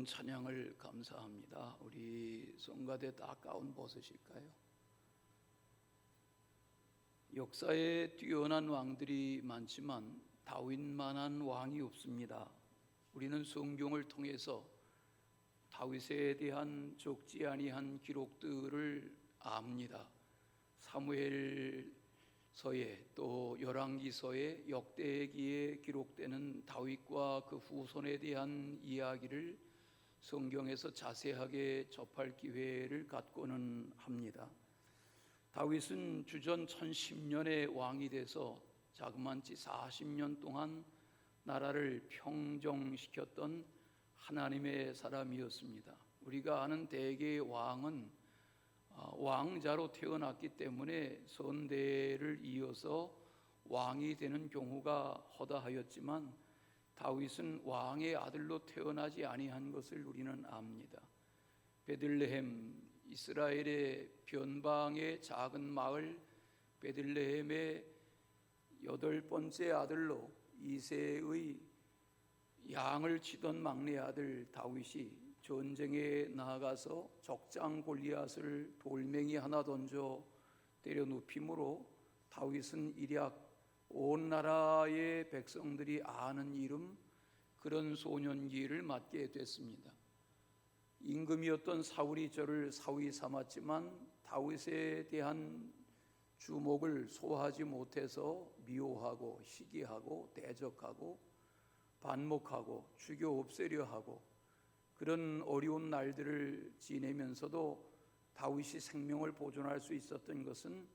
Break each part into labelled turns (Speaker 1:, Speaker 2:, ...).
Speaker 1: 찬양을 감사합니다. 우리 성가대 다 가운 벗으실까요? 역사에 뛰어난 왕들이 많지만 다윗만한 왕이 없습니다. 우리는 성경을 통해서 다윗에 대한 적지 아니한 기록들을 압니다. 사무엘서에 또 열왕기서에 역대기에 기록되는 다윗과 그 후손에 대한 이야기를 성경에서 자세하게 접할 기회를 갖고는 합니다. 다윗은 주전 1010년에 왕이 돼서 자그만치 40년 동안 나라를 평정시켰던 하나님의 사람이었습니다. 우리가 아는 대개의 왕은 왕자로 태어났기 때문에 선대를 이어서 왕이 되는 경우가 허다하였지만 다윗은 왕의 아들로 태어나지 아니한 것을 우리는 압니다. 베들레헴, 이스라엘의 변방의 작은 마을 베들레헴의 8번째 아들로 이새의 양을 치던 막내 아들 다윗이 전쟁에 나아가서 적장 골리앗을 돌멩이 하나 던져 때려 눕힘으로 다윗은 일약 온 나라의 백성들이 아는 이름, 그런 소년기를 맞게 됐습니다. 임금이었던 사울이 저를 사위 삼았지만 다윗에 대한 주목을 소화하지 못해서 미워하고 시기하고 대적하고 반목하고 죽여 없애려 하고 그런 어려운 날들을 지내면서도 다윗이 생명을 보존할 수 있었던 것은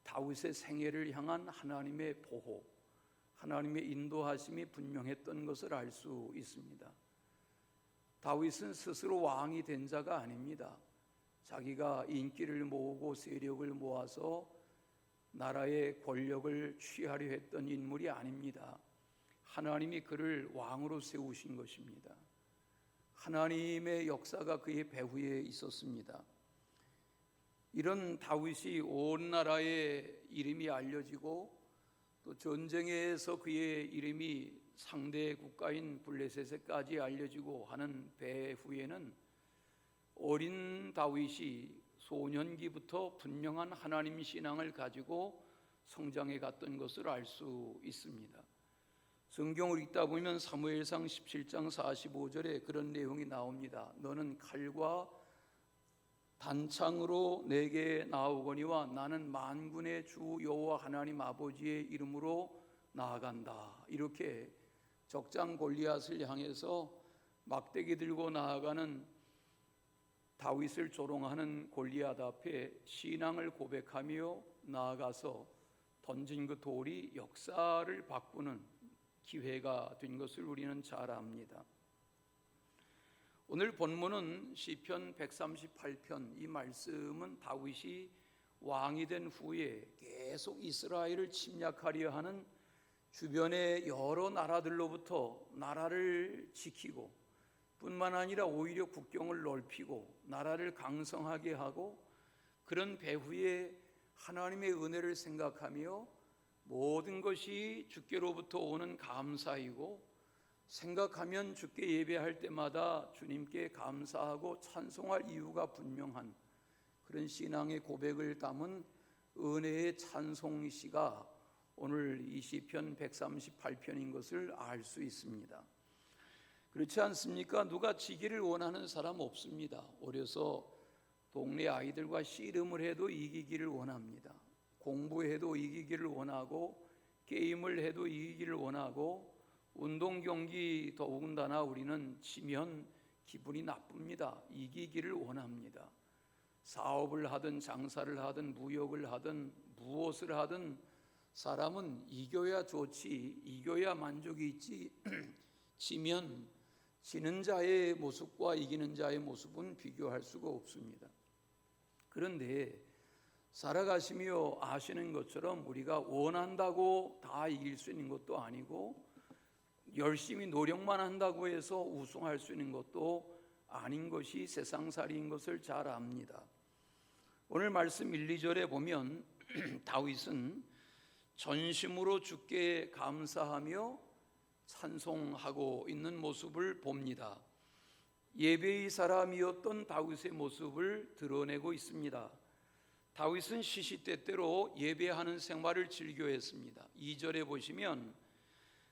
Speaker 1: 다윗의 생애를 향한 하나님의 보호, 하나님의 인도하심이 분명했던 것을 알 수 있습니다. 다윗은 스스로 왕이 된 자가 아닙니다. 자기가 인기를 모으고 세력을 모아서 나라의 권력을 취하려 했던 인물이 아닙니다. 하나님이 그를 왕으로 세우신 것입니다. 하나님의 역사가 그의 배후에 있었습니다. 이런 다윗이 온 나라의 이름이 알려지고 또 전쟁에서 그의 이름이 상대 국가인 블레셋에까지 알려지고 하는 배후에는 어린 다윗이 소년기부터 분명한 하나님 신앙을 가지고 성장해 갔던 것을 알 수 있습니다. 성경을 읽다 보면 사무엘상 17장 45절에 그런 내용이 나옵니다. 너는 칼과 단창으로 내게 나오거니와 나는 만군의 주 여호와 하나님 아버지의 이름으로 나아간다. 이렇게 적장 골리앗을 향해서 막대기 들고 나아가는 다윗을 조롱하는 골리앗 앞에 신앙을 고백하며 나아가서 던진 그 돌이 역사를 바꾸는 기회가 된 것을 우리는 잘 압니다. 오늘 본문은 시편 138편, 이 말씀은 다윗이 왕이 된 후에 계속 이스라엘을 침략하려 하는 주변의 여러 나라들로부터 나라를 지키고 뿐만 아니라 오히려 국경을 넓히고 나라를 강성하게 하고 그런 배후에 하나님의 은혜를 생각하며 모든 것이 주께로부터 오는 감사이고 생각하면 주께 예배할 때마다 주님께 감사하고 찬송할 이유가 분명한 그런 신앙의 고백을 담은 은혜의 찬송시가 오늘 이 시편 138편인 것을 알 수 있습니다. 그렇지 않습니까? 누가 지기를 원하는 사람 없습니다. 어려서 동네 아이들과 씨름을 해도 이기기를 원합니다. 공부해도 이기기를 원하고 게임을 해도 이기기를 원하고 운동 경기 더군다나 우리는 지면 기분이 나쁩니다. 이기기를 원합니다. 사업을 하든 장사를 하든 무역을 하든 무엇을 하든 사람은 이겨야 좋지, 이겨야 만족이 있지 지면 지는 자의 모습과 이기는 자의 모습은 비교할 수가 없습니다. 그런데 살아가시며 아시는 것처럼 우리가 원한다고 다 이길 수 있는 것도 아니고 열심히 노력만 한다고 해서 우승할 수 있는 것도 아닌 것이 세상살이인 것을 잘 압니다. 오늘 말씀 1, 2절에 보면 다윗은 전심으로 주께 감사하며 찬송하고 있는 모습을 봅니다. 예배의 사람이었던 다윗의 모습을 드러내고 있습니다. 다윗은 시시때때로 예배하는 생활을 즐겨했습니다. 2절에 보시면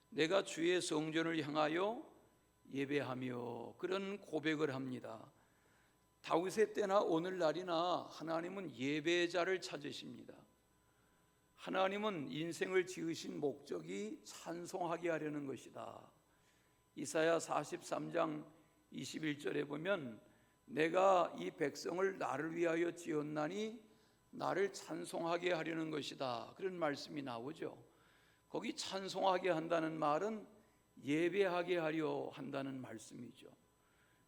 Speaker 1: 내가 주의 성전을 향하여 예배하며 그런 고백을 합니다. 다윗의 때나 오늘날이나 하나님은 예배자를 찾으십니다. 하나님은 인생을 지으신 목적이 찬송하게 하려는 것이다. 이사야 43장 21절에 보면 내가 이 백성을 나를 위하여 지었나니 나를 찬송하게 하려는 것이다. 그런 말씀이 나오죠. 거기 찬송하게 한다는 말은 예배하게 하려 한다는 말씀이죠.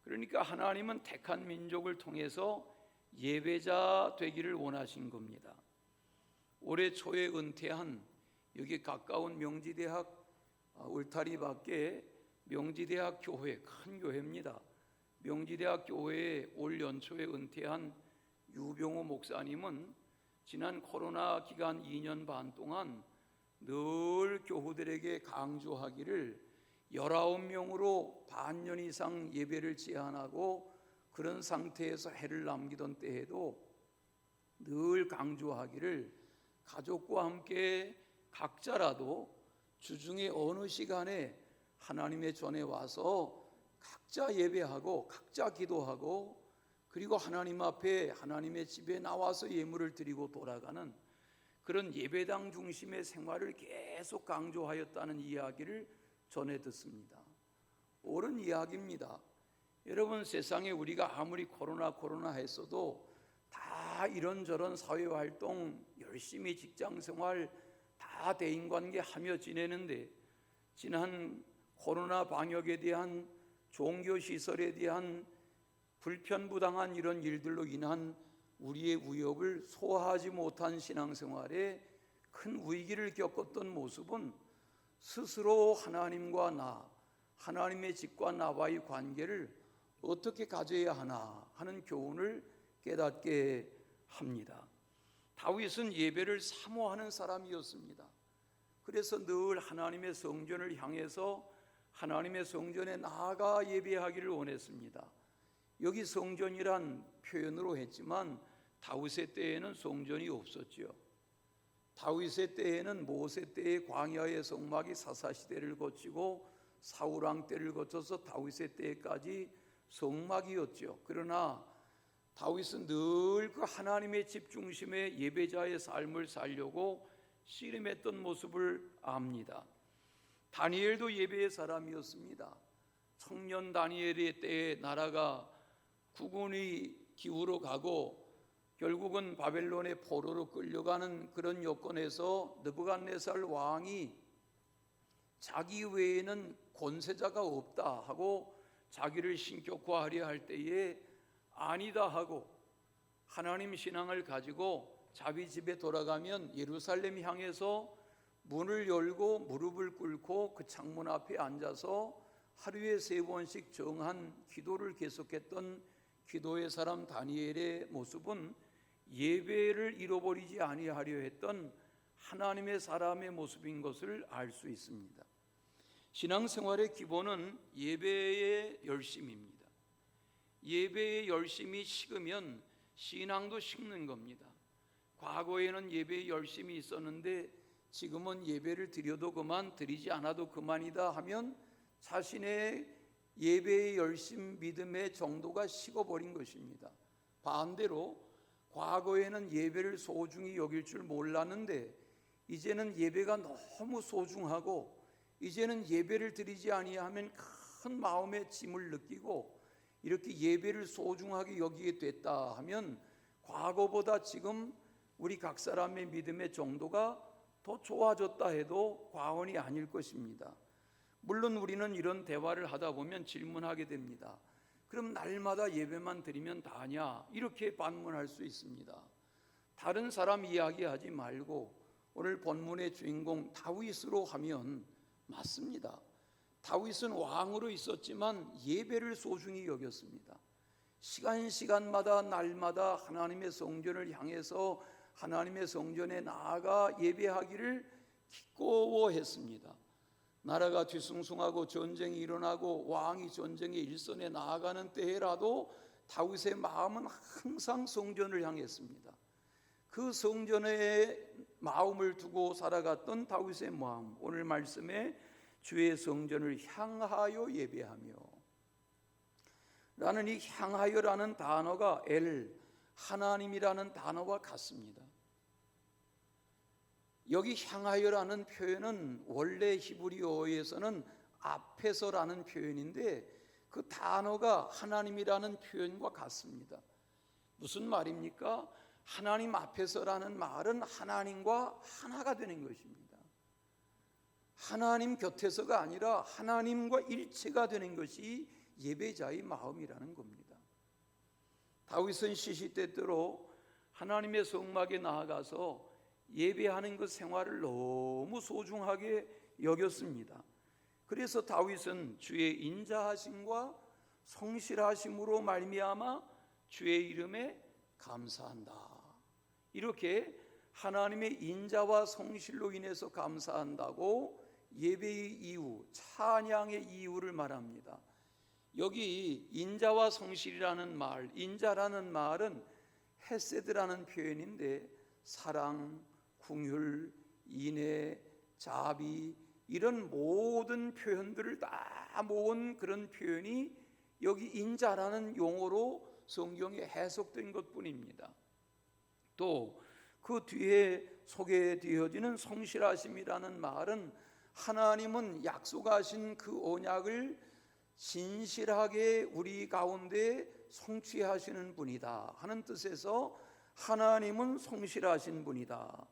Speaker 1: 그러니까 하나님은 택한 민족을 통해서 예배자 되기를 원하신 겁니다. 올해 초에 은퇴한 여기 가까운 명지대학 울타리 밖에 명지대학 교회, 큰 교회입니다. 명지대학 교회에 올 연초에 은퇴한 유병호 목사님은 지난 코로나 기간 2년 반 동안 늘 교우들에게 강조하기를 19명으로 반년 이상 예배를 제한하고 그런 상태에서 해를 남기던 때에도 늘 강조하기를 가족과 함께 각자라도 주중에 어느 시간에 하나님의 전에 와서 각자 예배하고 각자 기도하고 그리고 하나님 앞에 하나님의 집에 나와서 예물을 드리고 돌아가는 그런 예배당 중심의 생활을 계속 강조하였다는 이야기를 전해 듣습니다. 옳은 이야기입니다. 여러분, 세상에 우리가 아무리 코로나 했어도 다 이런저런 사회활동 열심히 직장생활 다 대인관계 하며 지내는데 지난 코로나 방역에 대한 종교시설에 대한 불편부당한 이런 일들로 인한 우리의 위협을 소화하지 못한 신앙생활에 큰 위기를 겪었던 모습은 스스로 하나님과 하나님의 집과 나와의 관계를 어떻게 가져야 하나 하는 교훈을 깨닫게 합니다. 다윗은 예배를 사모하는 사람이었습니다. 그래서 늘 하나님의 성전을 향해서 하나님의 성전에 나아가 예배하기를 원했습니다. 여기 성전이란 표현으로 했지만 다윗의 때에는 성전이 없었죠. 다윗의 때에는 모세 때의 광야의 성막이 사사시대를 거치고 사울왕 때를 거쳐서 다윗의 때까지 성막이었죠. 그러나 다윗은 늘 그 하나님의 집 중심의 예배자의 삶을 살려고 씨름했던 모습을 압니다. 다니엘도 예배의 사람이었습니다. 청년 다니엘의 때에 나라가 국운이 기후로 가고 결국은 바벨론의 포로로 끌려가는 그런 여건에서 느부갓네살 왕이 자기 외에는 권세자가 없다 하고 자기를 신격화하려 할 때에 아니다 하고 하나님 신앙을 가지고 자기 집에 돌아가면 예루살렘 향해서 문을 열고 무릎을 꿇고 그 창문 앞에 앉아서 하루에 3번씩 정한 기도를 계속했던 기도의 사람 다니엘의 모습은 예배를 잃어버리지 아니하려 했던 하나님의 사람의 모습인 것을 알 수 있습니다. 신앙생활의 기본은 예배의 열심입니다. 예배의 열심이 식으면 신앙도 식는 겁니다. 과거에는 예배의 열심이 있었는데 지금은 예배를 드려도 그만, 드리지 않아도 그만이다 하면 자신의 예배의 열심, 믿음의 정도가 식어버린 것입니다. 반대로 과거에는 예배를 소중히 여길 줄 몰랐는데 이제는 예배가 너무 소중하고 이제는 예배를 드리지 아니하면 큰 마음의 짐을 느끼고 이렇게 예배를 소중하게 여기게 됐다 하면 과거보다 지금 우리 각 사람의 믿음의 정도가 더 좋아졌다 해도 과언이 아닐 것입니다. 물론 우리는 이런 대화를 하다 보면 질문하게 됩니다. 그럼 날마다 예배만 드리면 다냐? 이렇게 반문할 수 있습니다. 다른 사람 이야기하지 말고 오늘 본문의 주인공 다윗으로 하면 맞습니다. 다윗은 왕으로 있었지만 예배를 소중히 여겼습니다. 시간마다 날마다 하나님의 성전을 향해서 하나님의 성전에 나아가 예배하기를 기꺼워했습니다. 나라가 뒤숭숭하고 전쟁이 일어나고 왕이 전쟁의 일선에 나아가는 때라도 다윗의 마음은 항상 성전을 향했습니다. 그 성전에 마음을 두고 살아갔던 다윗의 마음, 오늘 말씀에 주의 성전을 향하여 예배하며 라는 이 향하여라는 단어가 하나님이라는 단어와 같습니다. 여기 향하여라는 표현은 원래 히브리어에서는 앞에서라는 표현인데 그 단어가 하나님이라는 표현과 같습니다. 무슨 말입니까? 하나님 앞에서라는 말은 하나님과 하나가 되는 것입니다. 하나님 곁에서가 아니라 하나님과 일체가 되는 것이 예배자의 마음이라는 겁니다. 다윗은 시시때때로 하나님의 성막에 나아가서 예배하는 그 생활을 너무 소중하게 여겼습니다. 그래서 다윗은 주의 인자하심과 성실하심으로 말미암아 주의 이름에 감사한다. 이렇게 하나님의 인자와 성실로 인해서 감사한다고 예배의 이유, 찬양의 이유를 말합니다. 여기 인자와 성실이라는 말, 인자라는 말은 헤세드라는 표현인데 사랑, 긍휼, 인애, 자비 이런 모든 표현들을 다 모은 그런 표현이 여기 인자라는 용어로 성경에 해석된 것뿐입니다. 또 그 뒤에 소개되어지는 성실하심이라는 말은 하나님은 약속하신 그 언약을 신실하게 우리 가운데 성취하시는 분이다 하는 뜻에서 하나님은 성실하신 분이다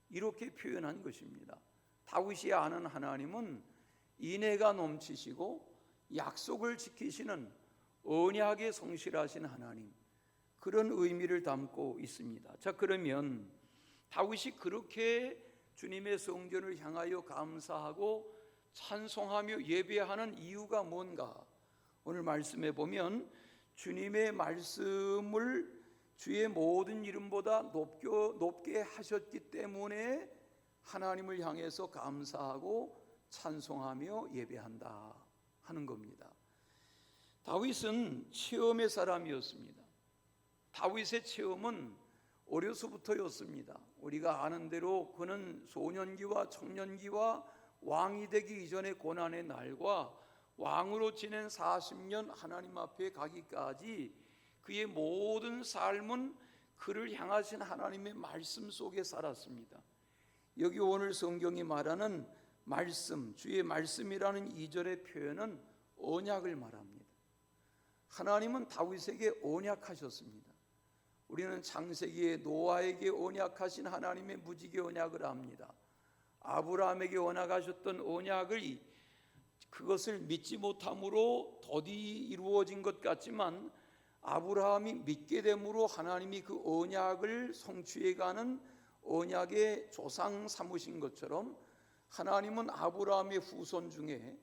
Speaker 1: 이렇게 표현한 것입니다. 다윗이 아는 하나님은 인애가 넘치시고 약속을 지키시는 언약에 성실하신 하나님, 그런 의미를 담고 있습니다. 자, 그러면 다윗이 그렇게 주님의 성전을 향하여 감사하고 찬송하며 예배하는 이유가 뭔가? 오늘 말씀에 보면 주님의 말씀을 주의 모든 이름보다 높게 하셨기 때문에 하나님을 향해서 감사하고 찬송하며 예배한다 하는 겁니다. 다윗은 체험의 사람이었습니다. 다윗의 체험은 어려서부터였습니다. 우리가 아는 대로 그는 소년기와 청년기와 왕이 되기 이전의 고난의 날과 왕으로 지낸 40년 하나님 앞에 가기까지 그의 모든 삶은 그를 향하신 하나님의 말씀 속에 살았습니다. 여기 오늘 성경이 말하는 말씀, 주의 말씀이라는 2절의 표현은 언약을 말합니다. 하나님은 다윗에게 언약하셨습니다. 우리는 창세기에 노아에게 언약하신 하나님의 무지개 언약을 압니다. 아브라함에게 언약하셨던 언약을 그것을 믿지 못함으로 더디 이루어진 것 같지만 아브라함이 믿게 됨으로 하나님이 그 언약을 성취해가는 언약의 조상 삼으신 것처럼 하나님은 아브라함의 후손 중에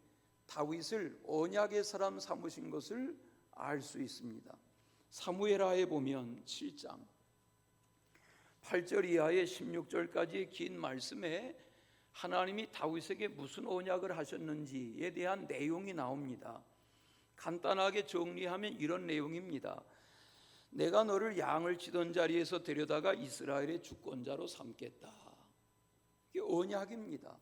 Speaker 1: 다윗을 언약의 사람 삼으신 것을 알 수 있습니다. 사무엘하에 보면 7장 8절 이하의 16절까지의 긴 말씀에 하나님이 다윗에게 무슨 언약을 하셨는지에 대한 내용이 나옵니다. 간단하게 정리하면 이런 내용입니다. 내가 너를 양을 치던 자리에서 데려다가 이스라엘의 주권자로 삼겠다. 이게 언약입니다.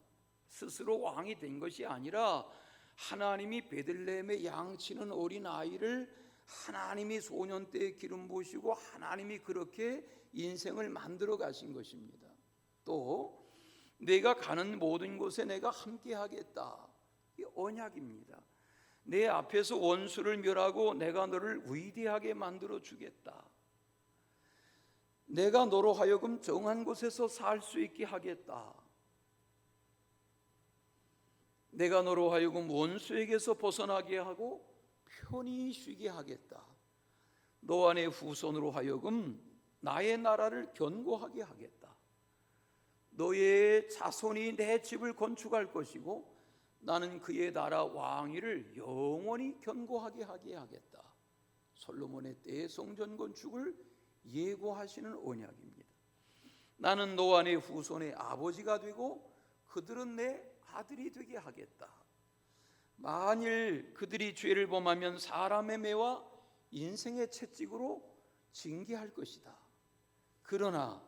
Speaker 1: 스스로 왕이 된 것이 아니라 하나님이 베들레헴에 양 치는 어린 아이를 하나님이 소년 때에 기름 부으시고 하나님이 그렇게 인생을 만들어 가신 것입니다. 또 내가 가는 모든 곳에 내가 함께 하겠다. 이 언약입니다. 내 앞에서 원수를 멸하고 내가 너를 위대하게 만들어 주겠다. 내가 너로 하여금 정한 곳에서 살 수 있게 하겠다. 내가 너로 하여금 원수에게서 벗어나게 하고 편히 쉬게 하겠다. 너와 내 후손으로 하여금 나의 나라를 견고하게 하겠다. 너의 자손이 내 집을 건축할 것이고 나는 그의 나라 왕위를 영원히 견고하게 하게 하겠다. 솔로몬의 때의 성전 건축을 예고하시는 언약입니다. 나는 너와 내 후손의 아버지가 되고 그들은 내 아들이 되게 하겠다. 만일 그들이 죄를 범하면 사람의 매와 인생의 채찍으로 징계할 것이다. 그러나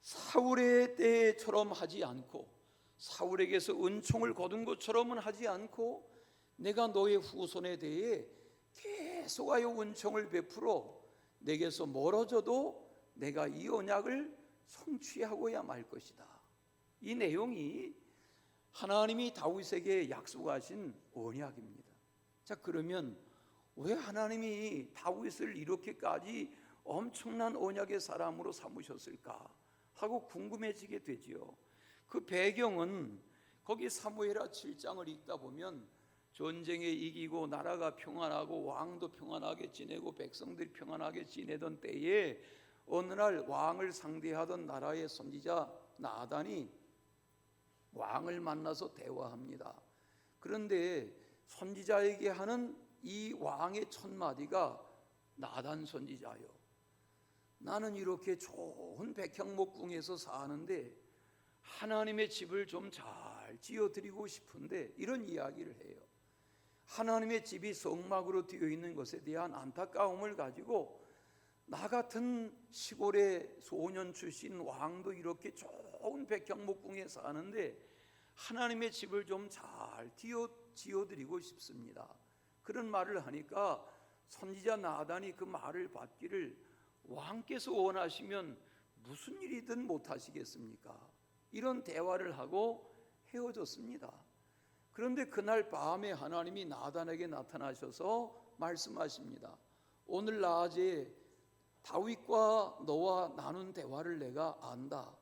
Speaker 1: 사울의 때처럼 하지 않고, 사울에게서 은총을 거둔 것처럼은 하지 않고, 내가 너의 후손에 대해 계속하여 은총을 베풀어 내게서 멀어져도 내가 이 언약을 성취하고야 말 것이다. 이 내용이 하나님이 다윗에게 약속하신 언약입니다. 자, 그러면 왜 하나님이 다윗을 이렇게까지 엄청난 언약의 사람으로 삼으셨을까 하고 궁금해지게 되지요. 그 배경은 거기 사무엘하 7장을 읽다 보면 전쟁에 이기고 나라가 평안하고 왕도 평안하게 지내고 백성들이 평안하게 지내던 때에 어느 날 왕을 상대하던 나라의 선지자 나단이 왕을 만나서 대화합니다. 그런데 선지자에게 하는 이 왕의 첫 마디가, 나단 선지자요, 나는 이렇게 좋은 백향목궁에서 사는데 하나님의 집을 좀 잘 지어드리고 싶은데, 이런 이야기를 해요. 하나님의 집이 성막으로 되어 있는 것에 대한 안타까움을 가지고, 나 같은 시골의 소년 출신 왕도 이렇게 좋은 백향목궁에 사는데 하나님의 집을 좀 잘 지어드리고 싶습니다. 그런 말을 하니까 선지자 나단이 그 말을 받기를, 왕께서 원하시면 무슨 일이든 못하시겠습니까? 이런 대화를 하고 헤어졌습니다. 그런데 그날 밤에 하나님이 나단에게 나타나셔서 말씀하십니다. 오늘 낮에 다윗과 너와 나눈 대화를 내가 안다.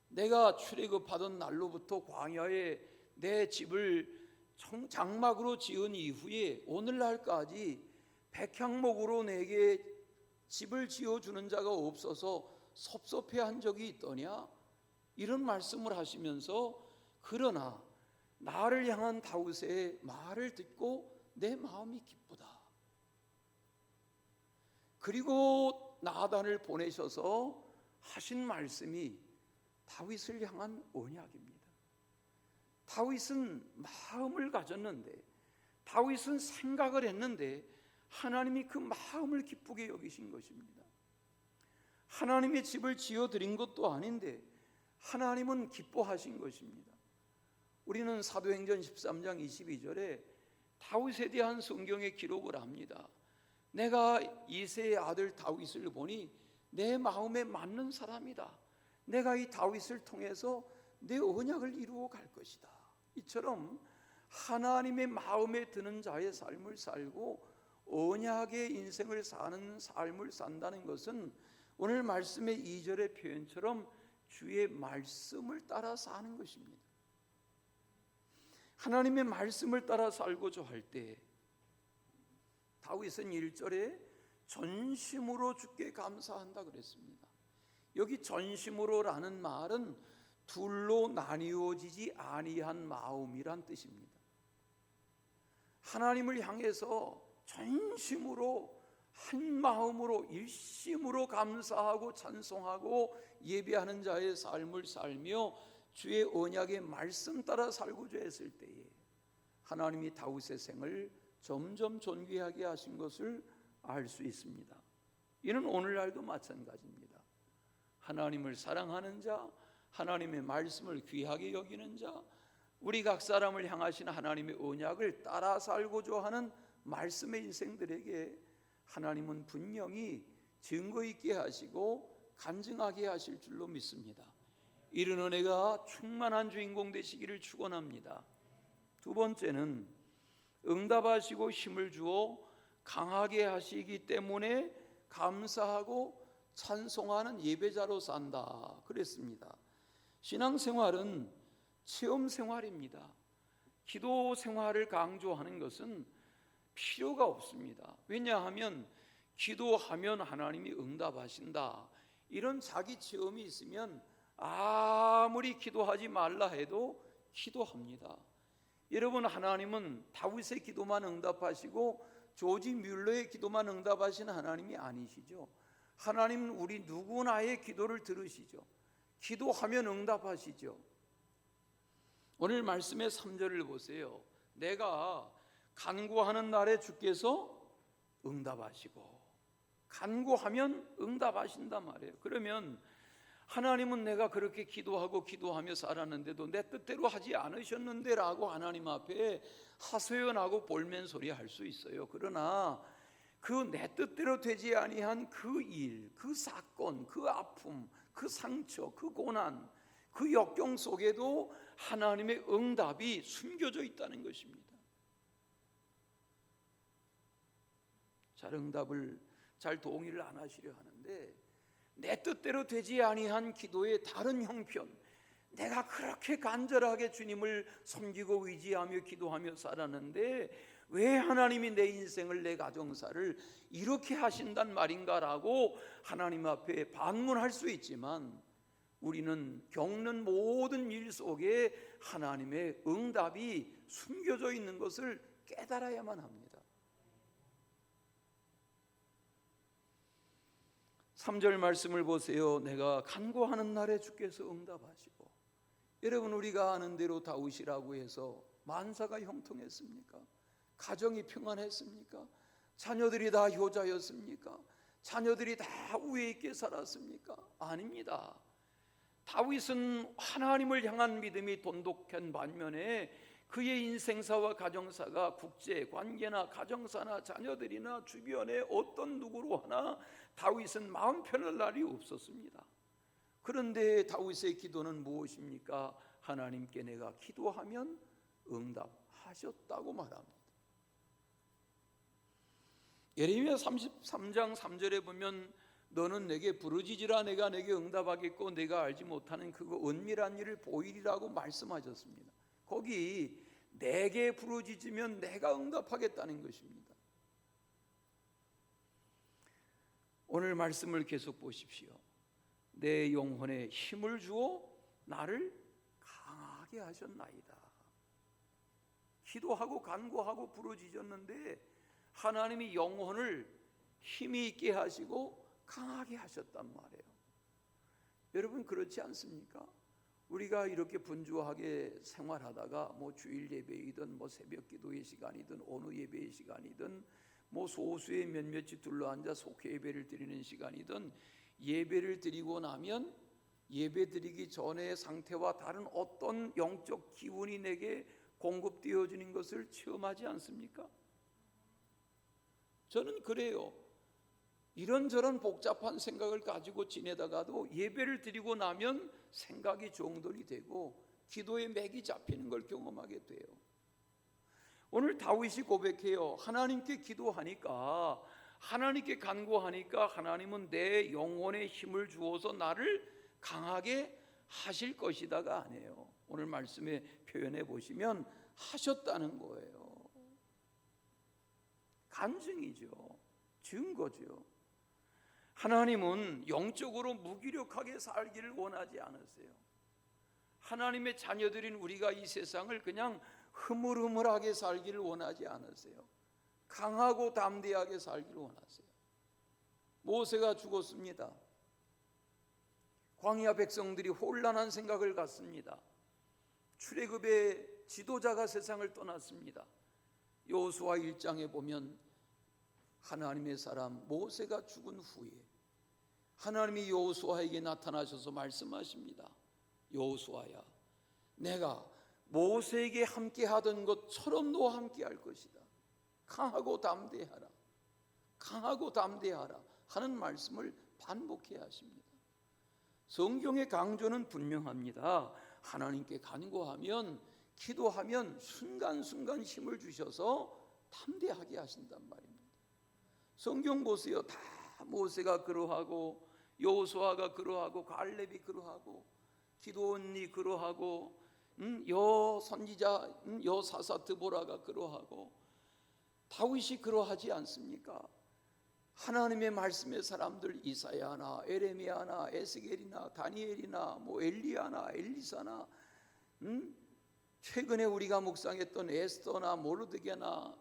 Speaker 1: 내가 출애굽하던 날로부터 광야에 내 집을 장막으로 지은 이후에 오늘날까지 백향목으로 내게 집을 지어주는 자가 없어서 섭섭해한 적이 있더냐? 이런 말씀을 하시면서, 그러나 나를 향한 다윗의 말을 듣고 내 마음이 기쁘다. 그리고 나단을 보내셔서 하신 말씀이 다윗을 향한 언약입니다. 다윗은 마음을 가졌는데, 다윗은 생각을 했는데 하나님이 그 마음을 기쁘게 여기신 것입니다. 하나님의 집을 지어드린 것도 아닌데 하나님은 기뻐하신 것입니다. 우리는 사도행전 13장 22절에 다윗에 대한 성경의 기록을 합니다. 내가 이새의 아들 다윗을 보니 내 마음에 맞는 사람이다. 내가 이 다윗을 통해서 내 언약을 이루어 갈 것이다. 이처럼 하나님의 마음에 드는 자의 삶을 살고 언약의 인생을 사는 삶을 산다는 것은 오늘 말씀의 2절의 표현처럼 주의 말씀을 따라 사는 것입니다. 하나님의 말씀을 따라 살고자 할 때 다윗은 1절에 전심으로 주께 감사한다 그랬습니다. 여기 전심으로라는 말은 둘로 나뉘어지지 아니한 마음이란 뜻입니다. 하나님을 향해서 전심으로 한 마음으로 일심으로 감사하고 찬송하고 예배하는 자의 삶을 살며 주의 언약의 말씀 따라 살고자 했을 때에 하나님이 다윗의 생을 점점 존귀하게 하신 것을 알 수 있습니다. 이는 오늘날도 마찬가지입니다. 하나님을 사랑하는 자, 하나님의 말씀을 귀하게 여기는 자, 우리 각 사람을 향하신 하나님의 언약을 따라 살고자 하는 말씀의 인생들에게 하나님은 분명히 증거 있게 하시고 간증하게 하실 줄로 믿습니다. 이런 은혜가 충만한 주인공 되시기를 축원합니다. 두 번째는 응답하시고 힘을 주어 강하게 하시기 때문에 감사하고 찬송하는 예배자로 산다 그랬습니다. 신앙생활은 체험 생활입니다. 기도 생활을 강조하는 것은 필요가 없습니다. 왜냐하면 기도하면 하나님이 응답하신다, 이런 자기 체험이 있으면 아무리 기도하지 말라 해도 기도합니다. 여러분, 하나님은 다윗의 기도만 응답하시고 조지 뮬러의 기도만 응답하시는 하나님이 아니시죠. 하나님은 우리 누구나의 기도를 들으시죠. 기도하면 응답하시죠. 오늘 말씀의 3절을 보세요. 내가 간구하는 날에 주께서 응답하시고, 간구하면 응답하신단 말이에요. 그러면 하나님은 내가 그렇게 기도하며 살았는데도 내 뜻대로 하지 않으셨는데 라고 하나님 앞에 하소연하고 볼멘소리 할 수 있어요. 그러나 그 내 뜻대로 되지 아니한 그 일, 그 사건, 그 아픔, 그 상처, 그 고난, 그 역경 속에도 하나님의 응답이 숨겨져 있다는 것입니다. 잘 동의를 안 하시려 하는데, 내 뜻대로 되지 아니한 기도의 다른 형편, 내가 그렇게 간절하게 주님을 섬기고 의지하며 기도하며 살았는데 왜 하나님이 내 인생을, 내 가정사를 이렇게 하신단 말인가라고 하나님 앞에 반문할 수 있지만, 우리는 겪는 모든 일 속에 하나님의 응답이 숨겨져 있는 것을 깨달아야만 합니다. 3절 말씀을 보세요. 내가 간구하는 날에 주께서 응답하시고. 여러분, 우리가 아는 대로 다윗이라고 해서 만사가 형통했습니까? 가정이 평안했습니까? 자녀들이 다 효자였습니까? 자녀들이 다 우애 있게 살았습니까? 아닙니다. 다윗은 하나님을 향한 믿음이 돈독한 반면에 그의 인생사와 가정사가 국제 관계나 가정사나 자녀들이나 주변에 어떤 누구로 하나 다윗은 마음 편할 날이 없었습니다. 그런데 다윗의 기도는 무엇입니까? 하나님께 내가 기도하면 응답하셨다고 말합니다. 예레미야 33장 3절에 보면 너는 내게 부르짖으라 내가 내게 응답하겠고 내가 알지 못하는 그거 은밀한 일을 보이리라고 말씀하셨습니다. 거기 내게 부르짖으면 내가 응답하겠다는 것입니다. 오늘 말씀을 계속 보십시오. 내 영혼에 힘을 주어 나를 강하게 하셨나이다. 기도하고 간구하고 부르짖었는데 하나님이 영혼을 힘이 있게 하시고 강하게 하셨단 말이에요. 여러분, 그렇지 않습니까? 우리가 이렇게 분주하게 생활하다가 주일 예배이든 새벽 기도의 시간이든 어느 예배의 시간이든 소수의 몇몇이 둘러앉아 속회 예배를 드리는 시간이든 예배를 드리고 나면 예배 드리기 전의 상태와 다른 어떤 영적 기운이 내게 공급되어지는 것을 체험하지 않습니까? 저는 그래요. 이런저런 복잡한 생각을 가지고 지내다가도 예배를 드리고 나면 생각이 정돈이 되고 기도의 맥이 잡히는 걸 경험하게 돼요. 오늘 다윗이 고백해요. 하나님께 기도하니까, 하나님께 간구하니까 하나님은 내 영혼에 힘을 주어서 나를 강하게 하실 것이다가 아니에요. 오늘 말씀에 표현해 보시면 하셨다는 거예요. 간증이죠. 증거죠. 하나님은 영적으로 무기력하게 살기를 원하지 않으세요. 하나님의 자녀들인 우리가 이 세상을 그냥 흐물흐물하게 살기를 원하지 않으세요. 강하고 담대하게 살기를 원하세요. 모세가 죽었습니다. 광야 백성들이 혼란한 생각을 갖습니다. 출애굽의 지도자가 세상을 떠났습니다. 여호수아 1장에 보면 하나님의 사람 모세가 죽은 후에 하나님이 여호수아에게 나타나셔서 말씀하십니다. 여호수아야, 내가 모세에게 함께 하던 것처럼 너와 함께 할 것이다. 강하고 담대하라. 강하고 담대하라 하는 말씀을 반복해야 하십니다. 성경의 강조는 분명합니다. 하나님께 간구하면, 기도하면 순간순간 힘을 주셔서 담대하게 하신단 말입니다. 성경 보세요. 다 모세가 그러하고 여호수아가 그러하고 갈렙이 그러하고 기드온이 그러하고 여 선지자 여사사 드보라가 그러하고 다윗이 그러하지 않습니까? 하나님의 말씀의 사람들 이사야나 에레미야나 에스겔이나 다니엘이나 엘리야나 엘리사나 최근에 우리가 묵상했던 에스더나 모르드게나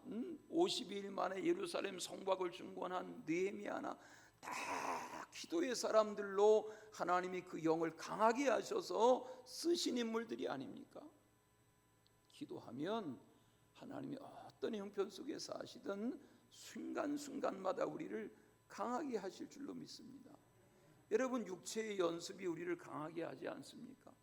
Speaker 1: 52일 만에 예루살렘 성곽을 중건한 느헤미야나 다 기도의 사람들로 하나님이 그 영을 강하게 하셔서 쓰신 인물들이 아닙니까? 기도하면 하나님이 어떤 형편 속에 사시든 순간순간마다 우리를 강하게 하실 줄로 믿습니다. 여러분, 육체의 연습이 우리를 강하게 하지 않습니까?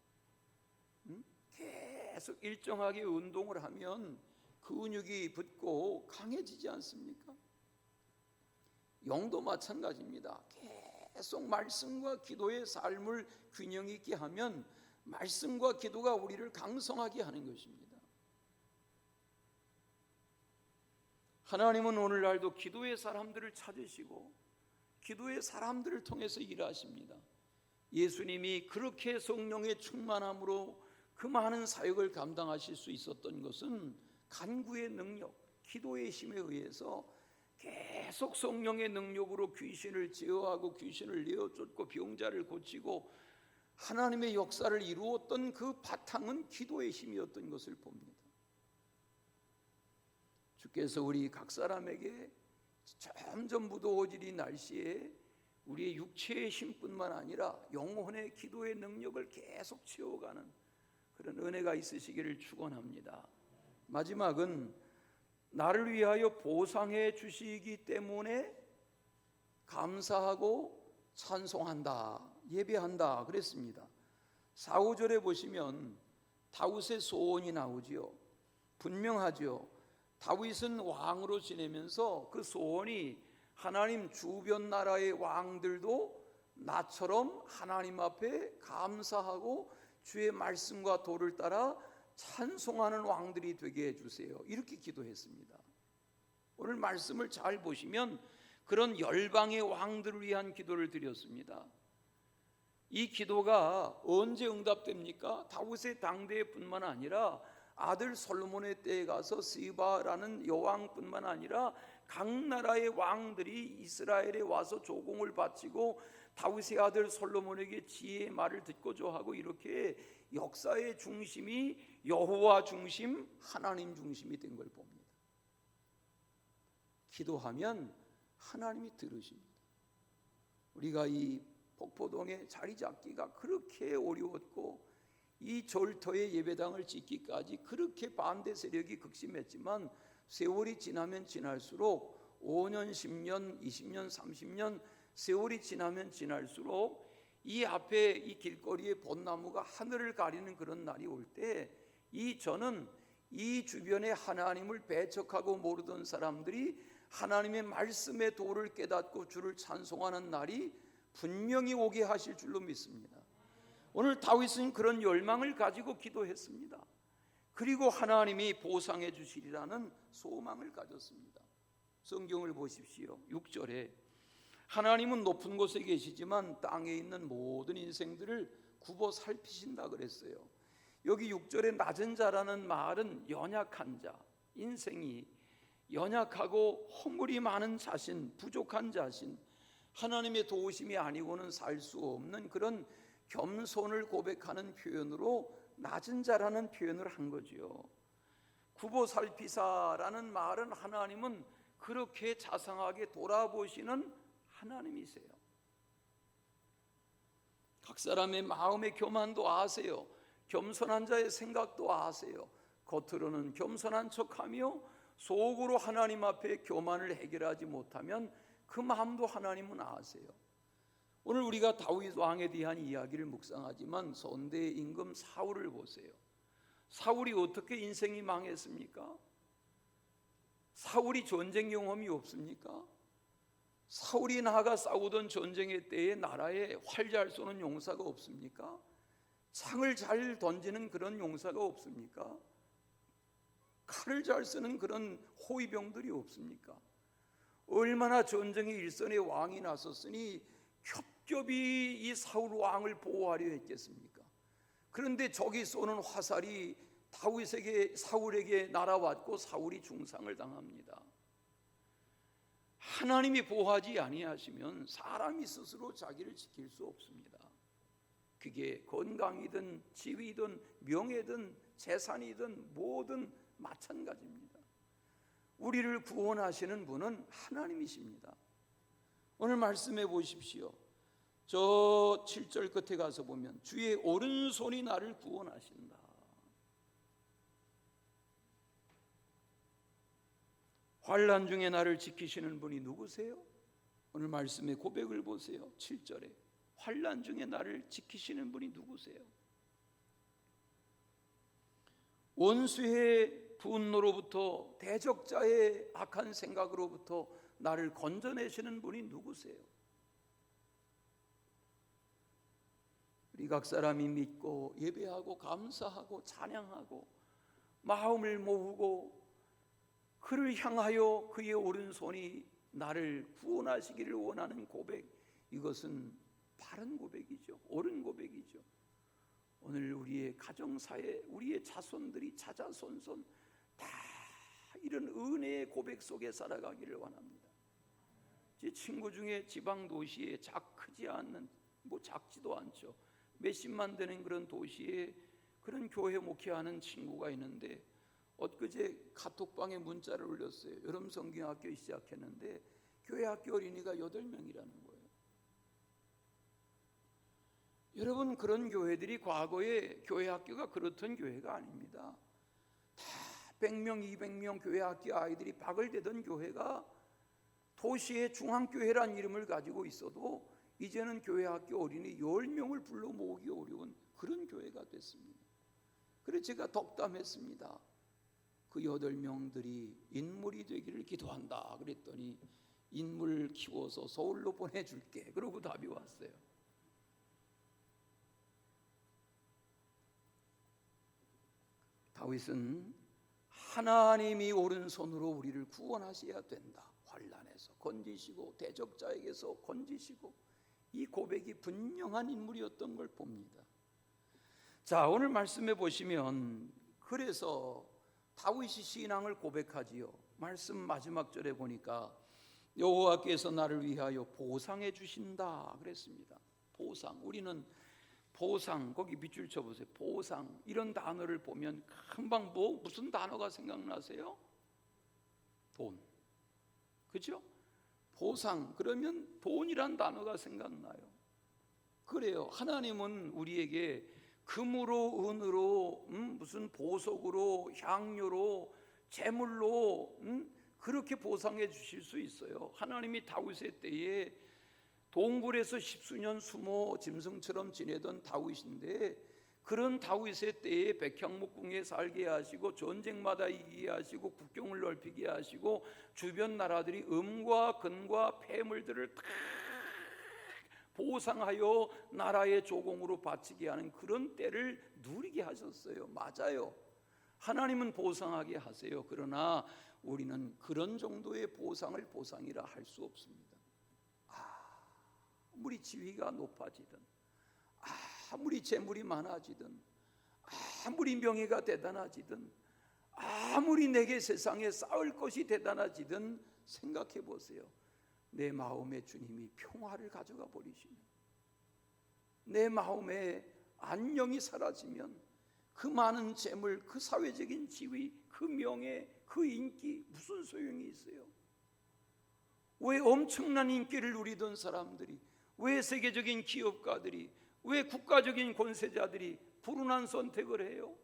Speaker 1: 계속 일정하게 운동을 하면 근육이 붙고 강해지지 않습니까? 영도 마찬가지입니다. 계속 말씀과 기도의 삶을 균형 있게 하면 말씀과 기도가 우리를 강성하게 하는 것입니다. 하나님은 오늘날도 기도의 사람들을 찾으시고 기도의 사람들을 통해서 일하십니다. 예수님이 그렇게 성령의 충만함으로 그 많은 사역을 감당하실 수 있었던 것은 간구의 능력, 기도의 힘에 의해서 계속 성령의 능력으로 귀신을 제어하고 귀신을 내어쫓고 병자를 고치고 하나님의 역사를 이루었던 그 바탕은 기도의 힘이었던 것을 봅니다. 주께서 우리 각 사람에게 점점 무더워지는 날씨에 우리의 육체의 힘뿐만 아니라 영혼의 기도의 능력을 계속 채워가는 그런 은혜가 있으시기를 축원합니다. 마지막은 나를 위하여 보상해 주시기 때문에 감사하고 찬송한다, 예배한다 그랬습니다. 4, 5절에 보시면 다윗의 소원이 나오지요. 분명하지요. 다윗은 왕으로 지내면서 그 소원이 하나님 주변 나라의 왕들도 나처럼 하나님 앞에 감사하고 주의 말씀과 도를 따라 찬송하는 왕들이 되게 해주세요. 이렇게 기도했습니다. 오늘 말씀을 잘 보시면 그런 열방의 왕들을 위한 기도를 드렸습니다. 이 기도가 언제 응답됩니까? 다윗의 당대뿐만 아니라 아들 솔로몬의 때에 가서 시바라는 여왕뿐만 아니라 각 나라의 왕들이 이스라엘에 와서 조공을 바치고 다윗의 아들 솔로몬에게 지혜의 말을 듣고자 하고 이렇게 역사의 중심이 여호와 중심, 하나님 중심이 된 걸 봅니다. 기도하면 하나님이 들으십니다. 우리가 이 폭포동에 자리 잡기가 그렇게 어려웠고 이 절터의 예배당을 짓기까지 그렇게 반대 세력이 극심했지만 세월이 지나면 지날수록 5년, 10년, 20년, 30년 세월이 지나면 지날수록 이 앞에 이 길거리의 벚나무가 하늘을 가리는 그런 날이 올 때 저는 이 주변에 하나님을 배척하고 모르던 사람들이 하나님의 말씀의 도를 깨닫고 주를 찬송하는 날이 분명히 오게 하실 줄로 믿습니다. 오늘 다윗은 그런 열망을 가지고 기도했습니다. 그리고 하나님이 보상해 주시리라는 소망을 가졌습니다. 성경을 보십시오. 6절에 하나님은 높은 곳에 계시지만 땅에 있는 모든 인생들을 굽어 살피신다 그랬어요. 여기 6절에 낮은 자라는 말은 연약한 자, 인생이 연약하고 허물이 많은 자신, 부족한 자신, 하나님의 도우심이 아니고는 살 수 없는 그런 겸손을 고백하는 표현으로 낮은 자라는 표현을 한 거지요. 굽어 살피사라는 말은 하나님은 그렇게 자상하게 돌아보시는 하나님이세요. 각 사람의 마음의 교만도 아세요. 겸손한 자의 생각도 아세요. 겉으로는 겸손한 척하며 속으로 하나님 앞에 교만을 해결하지 못하면 그 마음도 하나님은 아세요. 오늘 우리가 다윗 왕에 대한 이야기를 묵상하지만 선대의 임금 사울을 보세요. 사울이 어떻게 인생이 망했습니까? 사울이 전쟁 경험이 없습니까? 사울이 나아가 싸우던 전쟁의 때에 나라에 활 잘 쏘는 용사가 없습니까? 창을 잘 던지는 그런 용사가 없습니까? 칼을 잘 쓰는 그런 호위병들이 없습니까? 얼마나 전쟁의 일선에 왕이 나섰으니 겹겹이 이 사울 왕을 보호하려 했겠습니까? 그런데 적이 쏘는 화살이 사울에게 날아왔고 사울이 중상을 당합니다. 하나님이 보호하지 아니하시면 사람이 스스로 자기를 지킬 수 없습니다. 그게 건강이든 지위든 명예든 재산이든 뭐든 마찬가지입니다. 우리를 구원하시는 분은 하나님이십니다. 오늘 말씀해 보십시오. 저 7절 끝에 가서 보면 주의 오른손이 나를 구원하신다. 환난 중에 나를 지키시는 분이 누구세요? 오늘 말씀의 고백을 보세요. 7절에 환난 중에 나를 지키시는 분이 누구세요? 원수의 분노로부터, 대적자의 악한 생각으로부터 나를 건져내시는 분이 누구세요? 우리 각 사람이 믿고 예배하고 감사하고 찬양하고 마음을 모으고 그를 향하여 그의 오른손이 나를 구원하시기를 원하는 고백, 이것은 바른 고백이죠. 옳은 고백이죠. 오늘 우리의 가정사에 우리의 자손들이 자자손손 다 이런 은혜의 고백 속에 살아가기를 원합니다. 제 친구 중에 지방 도시에 크지 않는, 작지도 않죠, 몇십만 되는 그런 도시에 그런 교회 목회하는 친구가 있는데 엊그제 카톡방에 문자를 올렸어요. 여름 성경학교 시작했는데 교회 학교 어린이가 8명이라는 거예요. 여러분, 그런 교회들이 과거에 교회 학교가 그렇던 교회가 아닙니다. 다 100명, 200명 교회 학교 아이들이 박을대던 교회가 도시의 중앙교회란 이름을 가지고 있어도 이제는 교회 학교 어린이 10명을 불러 모으기 어려운 그런 교회가 됐습니다. 그래서 제가 덕담했습니다. 그 8명들이 인물이 되기를 기도한다 그랬더니 인물 키워서 서울로 보내줄게, 그러고 답이 왔어요. 다윗은 하나님이 오른손으로 우리를 구원하셔야 된다, 환난에서 건지시고 대적자에게서 건지시고, 이 고백이 분명한 인물이었던 걸 봅니다. 자, 오늘 말씀해 보시면 그래서 다윗이 신앙을 고백하지요. 말씀 마지막 절에 보니까 여호와께서 나를 위하여 보상해 주신다 그랬습니다. 보상, 우리는 보상, 거기 밑줄 쳐보세요. 보상, 이런 단어를 보면 금방 무슨 단어가 생각나세요? 돈, 그렇죠? 보상, 그러면 돈이란 단어가 생각나요. 그래요. 하나님은 우리에게 금으로, 은으로, 무슨 보석으로, 향료로, 재물로 그렇게 보상해 주실 수 있어요. 하나님이 다윗의 때에 동굴에서 10수년 숨어 짐승처럼 지내던 다윗인데, 그런 다윗의 때에 백향목궁에 살게 하시고 전쟁마다 이기게 하시고 국경을 넓히게 하시고 주변 나라들이 음과 금과 폐물들을 다 보상하여 나라의 조공으로 바치게 하는 그런 때를 누리게 하셨어요. 맞아요. 하나님은 보상하게 하세요. 그러나 우리는 그런 정도의 보상을 보상이라 할 수 없습니다. 아무리 지위가 높아지든, 아무리 재물이 많아지든, 아무리 명예가 대단해지든, 아무리 내게 세상에 쌓을 것이 대단해지든 생각해 보세요. 내 마음에 주님이 평화를 가져가 버리시면, 내 마음에 안녕이 사라지면 그 많은 재물, 그 사회적인 지위, 그 명예, 그 인기 무슨 소용이 있어요? 왜 엄청난 인기를 누리던 사람들이, 왜 세계적인 기업가들이, 왜 국가적인 권세자들이 불운한 선택을 해요?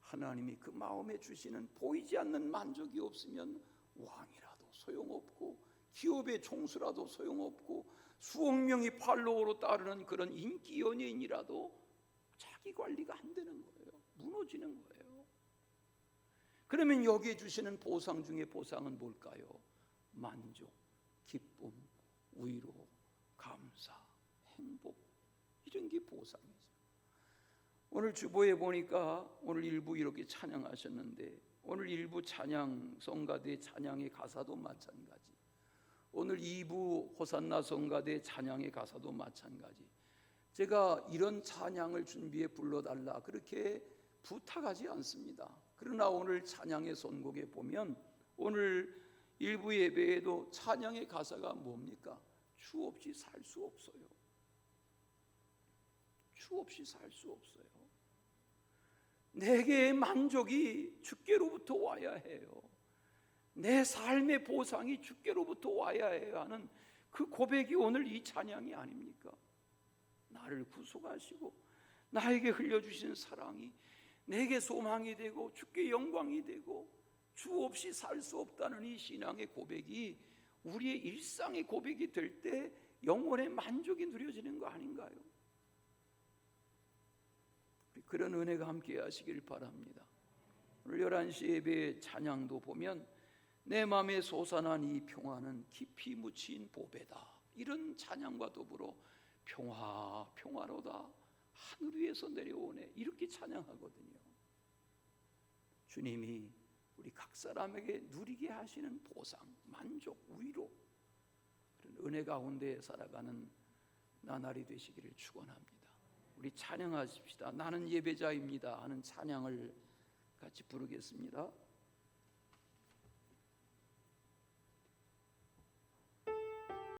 Speaker 1: 하나님이 그 마음에 주시는 보이지 않는 만족이 없으면 왕이라도 소용없고 기업의 총수라도 소용없고 수억 명이 팔로워로 따르는 그런 인기 연예인이라도 자기 관리가 안 되는 거예요. 무너지는 거예요. 그러면 여기에 주시는 보상 중에 보상은 뭘까요? 만족, 기쁨, 위로, 감사, 행복, 이런 게 보상이죠. 오늘 주보에 보니까 오늘 일부 이렇게 찬양하셨는데, 오늘 일부 찬양 성가대 찬양의 가사도 마찬가지, 오늘 2부 호산나 성가대 찬양의 가사도 마찬가지. 제가 이런 찬양을 준비해 불러달라 그렇게 부탁하지 않습니다. 그러나 오늘 찬양의 선곡에 보면 오늘 일부 예배에도 찬양의 가사가 뭡니까? 주 없이 살 수 없어요. 주 없이 살 수 없어요. 내게의 만족이 주께로부터 와야 해요. 내 삶의 보상이 주께로부터 와야 해야 하는 그 고백이 오늘 이 찬양이 아닙니까? 나를 구속하시고 나에게 흘려주신 사랑이 내게 소망이 되고 주께 영광이 되고 주 없이 살 수 없다는 이 신앙의 고백이 우리의 일상의 고백이 될 때 영혼의 만족이 누려지는 거 아닌가요? 그런 은혜가 함께 하시길 바랍니다. 오늘 11시 예배 찬양도 보면 내 마음에 솟아난 이 평화는 깊이 묻힌 보배다, 이런 찬양과 더불어 평화 평화로다, 하늘 위에서 내려오네, 이렇게 찬양하거든요. 주님이 우리 각 사람에게 누리게 하시는 보상, 만족, 위로, 그런 은혜 가운데 살아가는 나날이 되시기를 축원합니다. 우리 찬양하십시다. 나는 예배자입니다 하는 찬양을 같이 부르겠습니다.